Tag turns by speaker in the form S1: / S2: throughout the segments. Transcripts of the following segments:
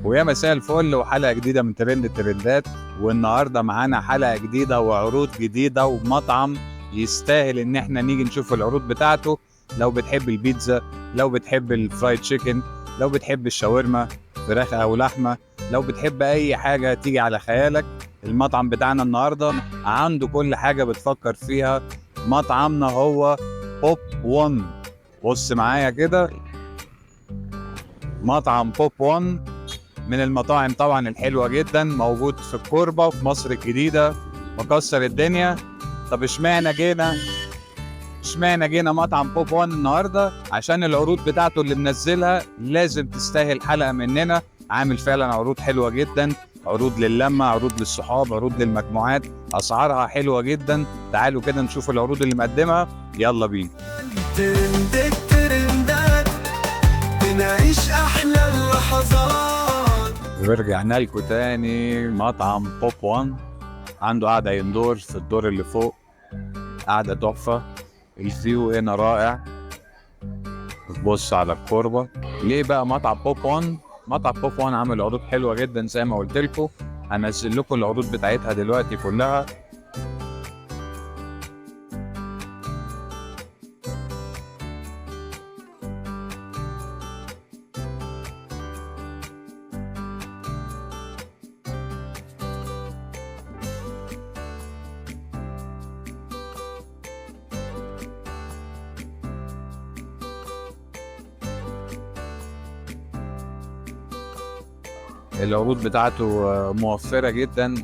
S1: ويا مساء الفل وحلقة جديدة من ترند الترندات. والنهاردة معانا حلقة جديدة وعروض جديدة ومطعم يستاهل ان احنا نيجي نشوف العروض بتاعته. لو بتحب البيتزا، لو بتحب الفرايد تشيكن، لو بتحب الشاورما فراخ او لحمة، لو بتحب اي حاجة تيجي على خيالك، المطعم بتاعنا النهاردة عنده كل حاجة بتفكر فيها. مطعمنا هو بوب 1. بص معايا كده، مطعم بوب 1 من المطاعم طبعا الحلوة جدا، موجود في الكوربة في مصر الجديدة، مكسر الدنيا. طب اشمعنى جينا مطعم بوب 1 النهاردة؟ عشان العروض بتاعته اللي منزلها لازم تستاهل حلقة مننا. عامل فعلا عروض حلوة جدا، عروض للمة، عروض للصحاب، عروض للمجموعات، اسعارها حلوة جدا. تعالوا كده نشوف العروض اللي مقدمها، يلا بينا.
S2: ترند الترندات، بنعيش احلى اللحظات.
S1: ورجعنا لكم تاني. مطعم بوب 1 عنده قاعدة اندور في الدور اللي فوق، قاعدة تحفة، الفيو هنا رائع، بص على الكوربة. ليه بقى مطعم بوب 1؟ مطعم بوب 1 عامل عروض حلوة جدا زي ما قلت لكم. هنزل لكم العروض بتاعتها دلوقتي كلها. العروض بتاعته موفرة جدا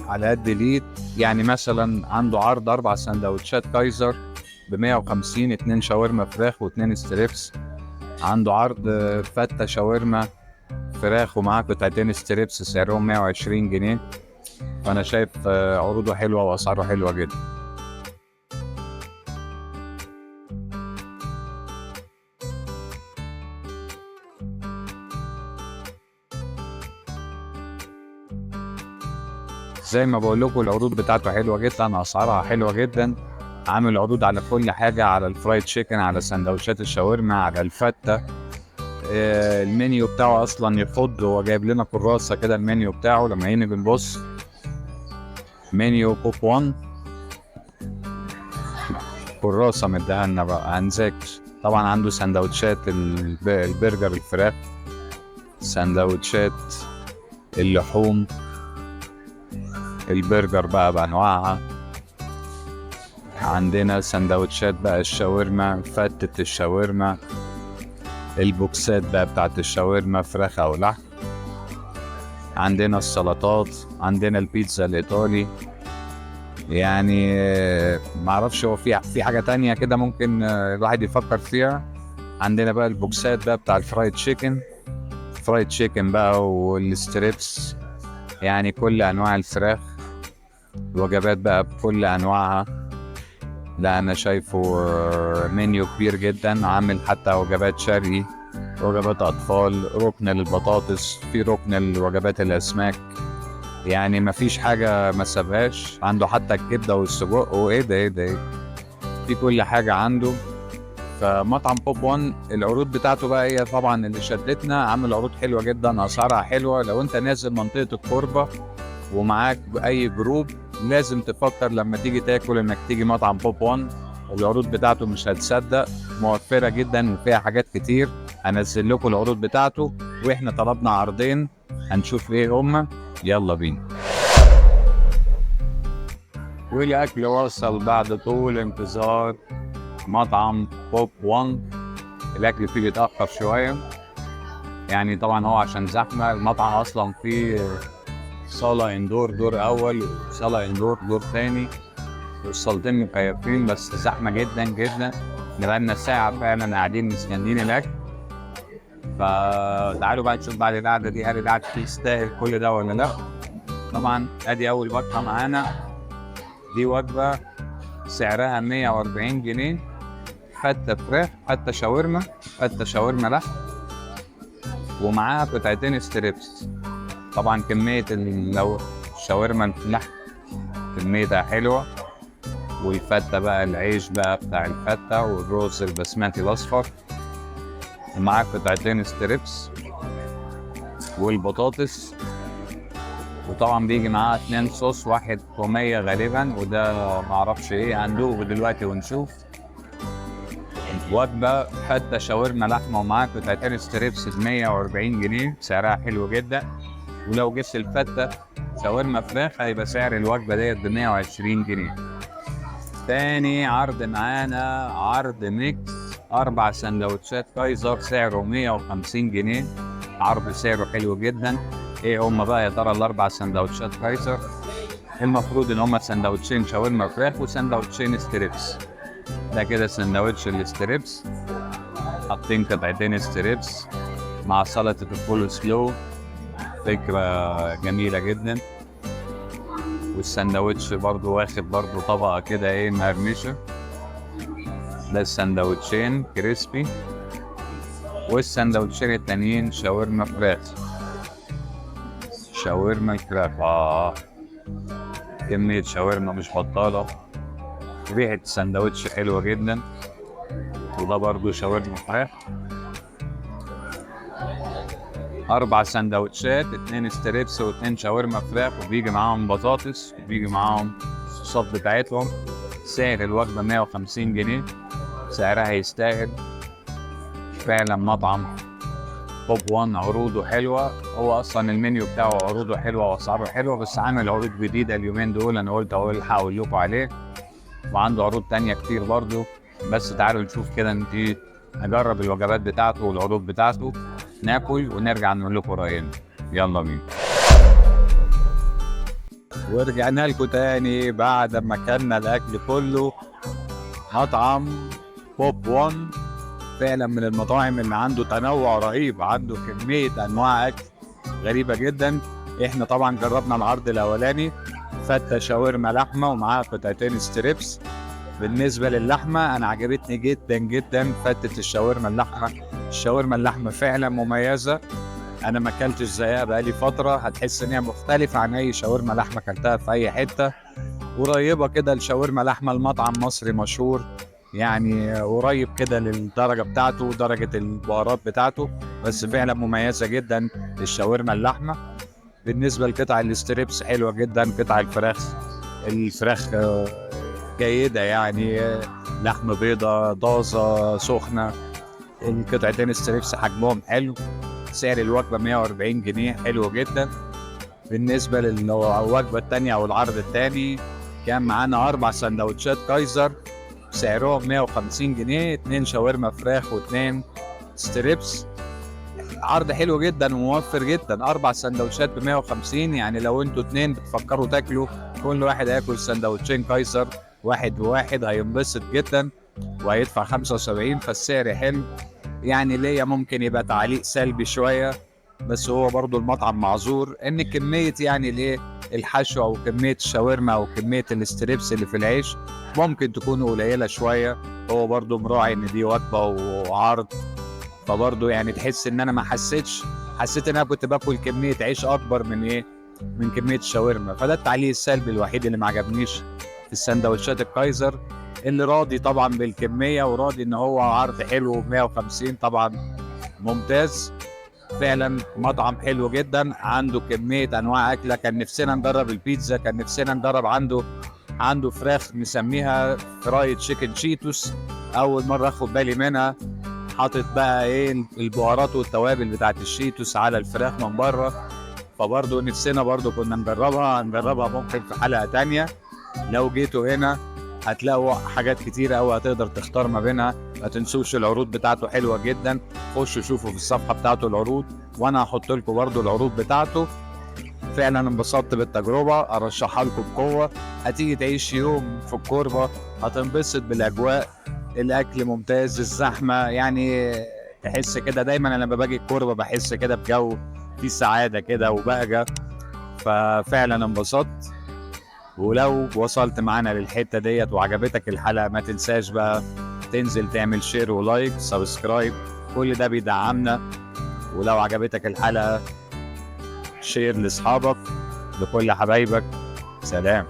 S1: على قد اليد. يعني مثلا عنده عرض 4 سندوتشات كايزر ب150، 2 شاورما فراخ و2 ستريبس. عنده عرض فتة شاورما فراخ ومعاه قطعتين ستريبس سعرهم 120 جنيه. فأنا شايف عروضه حلوة وأسعاره حلوة جدا. زي ما بقول لكم العروض بتاعته حلوه جدا، اسعارها حلوه جدا. عامل عروض على كل حاجه، على الفرايد تشيكن، على سندوتشات الشاورما، على الفته. المنيو بتاعه اصلا يخض، هو جايب لنا كراسه كده المنيو بتاعه. لما هنا بنبص منيو بوب 1، كراسه مديها لنا بقى هنذاكر. طبعا عنده سندوتشات البرجر الفراخ، سندوتشات اللحوم، البرجر بقى بأنواعها. عندنا سندوتشات بقى الشاورما، فتة الشاورما، البوكسات بقى بتاعت الشاورما فراخ أو لحم. عندنا السلطات، عندنا البيتزا الإيطالي. يعني معرفش هو في حاجة تانية كده ممكن الواحد يفكر فيها. عندنا بقى البوكسات بقى بتاع الفرايد تشيكن، فرايد تشيكن بقى والستريبس، يعني كل أنواع الفراخ، الوجبات بقى بكل انواعها. لا انا شايفه منيو كبير جدا، عامل حتى وجبات شرقي، وجبات اطفال، ركن للبطاطس، في ركن لوجبات الاسماك. يعني مفيش حاجه ما سابهاش. عنده حتى الكبده والسجق وايه ده في كل حاجه عنده. فمطعم بوب 1 العروض بتاعته بقى هي طبعا اللي شدتنا. عامل عروض حلوه جدا، اسعارها حلوه. لو انت نازل منطقه الكوربه ومعاك اي جروب لازم تفكر لما تيجي تاكل انك تيجي مطعم بوب 1. العروض بتاعته مش هتصدق، موفرة جدا وفيها حاجات كتير. هنزل لكم العروض بتاعته، واحنا طلبنا عرضين هنشوف ايه هما. يلا بينا. والاكل وصل بعد طول انتظار مطعم بوب 1. الاكل فيه بيتأخر شوية، يعني طبعا هو عشان زحمة. المطعم اصلا فيه صالة اندور دور اول، وصالة اندور دور تاني، والصالتين مكيفين، بس زحمة جدا جدا. بقالنا ساعة فعلا قاعدين مستنيين الاكل. فتعالوا بقى نشوف بعد القعدة دي هل القعدة دي تستاهل كل ده ولا لا. طبعا ادي اول وجبة معانا، دي وجبة سعرها 140 جنيه، فتة فراخ، فتة شاورما، فتة شاورما لحم، ومعاها قطعتين ستريبس. طبعا كمية لو الشاورما اللحم كميتها حلوة، والفتة بقى العيش بقى بتاع الفتة، والرز البسمتي الأصفر، ومعاه قطعتين ستريبس، والبطاطس، وطبعا بيجي معاه 2 صوص، واحد تومية غالبا وده معرفش ايه، هندوقه دلوقتي ونشوف. وجبة فتة شاورما لحمة ومعاه قطعتين ستريبس ب140 جنيه، سعرها حلو جدا. ولو جبت الفتة شاورما فراخ هيبقى سعر الوجبة ديت ب120 جنيه. تاني عرض معانا عرض ميكس 4 سندوتشات كايزر سعره 150 جنيه، عرض سعره حلو جدا. ايه هما بقى يا ترى ال4 سندوتشات كايزر؟ المفروض ان هما سندوتشين شاورما فراخ وسندوتشين ستريبس. ده كده سندوتش الستريبس، حاطين قطعتين ستريبس مع سلطة الفول سلو، فكرة جميلة جدا. والسندوتش برضو واخد برضو طبقة كده ايه مقرمشة. ده السندوتشين كريسبي، والسندوتشين التانيين شاورما فراخ. شاورما فراخ كمية شاورما مش بطالة، ريحة السندوتش حلوة جدا. وده برضو شاورما فراخ. 4 سندوتشات، 2 ستريبس و2 شاورما فراخ، وبيجي معاهم بطاطس وبيجي معاهم الصوصات بتاعتهم. سعر الوجبة 150 جنيه، سعرها يستاهل فعلا. مطعم بوب 1 عروضه حلوة، هو أصلا المنيو بتاعه عروضه حلوة وأسعاره حلوة، بس عامل عروض جديدة اليومين دول، أنا قلت أقول لكم عليه. وعنده عروض تانية كتير برضو، بس تعالوا نشوف كده نجرب الوجبات بتاعته والعروض بتاعته، ناكل ونرجع نقول لكم رأينا. يلا بينا. ورجعنا لكم تاني بعد ما كلنا الأكل كله. مطعم بوب 1 فعلا من المطاعم اللي عنده تنوع رهيب، عنده كمية أنواع أكل غريبة جدا. احنا طبعا جربنا العرض الأولاني فتة شاورما لحمة ومعاها قطعتين ستريبس. بالنسبة للحمة أنا عجبتني جدا جدا فتة الشاورما اللحمة. الشاورما اللحمة فعلا مميزة، أنا ما أكلتش زيها بقالي فترة، هتحس إن هي مختلفة عن أي شاورما لحمة أكلتها في أي حتة. قريبة كده الشاورما لحمة المطعم مصري مشهور، يعني قريب كده للدرجة بتاعته ودرجة البهارات بتاعته، بس فعلا مميزة جدا الشاورما اللحمة. بالنسبة لقطع الستريبس حلوة جدا، قطع الفراخ جيدة يعني، لحم بيضة طازة سخنة. القطعتين الستريبس حجمهم حلو، سعر الوجبة 140 جنيه، حلو جدا. بالنسبة للوجبة التانية أو العرض التاني كان معانا 4 سندوتشات كايزر سعرهم 150 جنيه، 2 شاورما فراخ و2 ستريبس. عرض حلو جدا وموفر جدا، 4 سندوتشات ب150، يعني لو انتوا 2 بتفكروا تاكلوا كل واحد هياكل سندوتشين كايزر واحد بواحد هينبسط جدا وهيدفع 75، فالسعر حلو. يعني ليا ممكن يبقى تعليق سلبي شوية، بس هو برضو المطعم معذور ان كمية يعني الايه الحشو او كمية الشاورما او كمية الستريبس اللي في العيش ممكن تكون قليلة شوية. هو برضو مراعي ان دي وجبة وعرض، فبرضو يعني تحس ان انا ما حسيت ان انا كنت باكل كمية عيش اكبر من كمية الشاورما. فده التعليق السلبي الوحيد اللي ما عجبنيش في السندوتشات الكايزر. اللي راضي طبعا بالكمية وراضي ان هو عرض حلو ب150 طبعا ممتاز. فعلا مطعم حلو جدا، عنده كمية انواع اكلة. كان نفسنا نجرب البيتزا، كان نفسنا نجرب عنده فراخ مسميها فرايد تشيكن شيتوس، اول مرة اخد بالي منها. حاطط بقى ايه البهارات والتوابل بتاعت الشيتوس على الفراخ من بره، فبرضه نفسنا برضه كنا نجربها ممكن في حلقة تانية. لو جيتوا هنا هتلاقوا حاجات كتيرة أوي هتقدر تختار ما بينها. ما تنسوش العروض بتاعته حلوة جدا، خشوا شوفوا في الصفحة بتاعته العروض، وانا هحط لكم برضو العروض بتاعته. فعلا انبسطت بالتجربة، ارشحها لكم بقوة. هتيجي تعيش يوم في الكوربة هتنبسط بالاجواء، الاكل ممتاز، الزحمة يعني تحس كده دايما انا لما باجي الكوربة بحس كده بجو في سعادة كده وبهجة، ففعلا انبسطت. ولو وصلت معانا للحتة ديت وعجبتك الحلقة ما تنساش بقى تنزل تعمل شير ولايك سبسكرايب، كل ده بيدعمنا. ولو عجبتك الحلقة شير لاصحابك لكل حبايبك. سلام.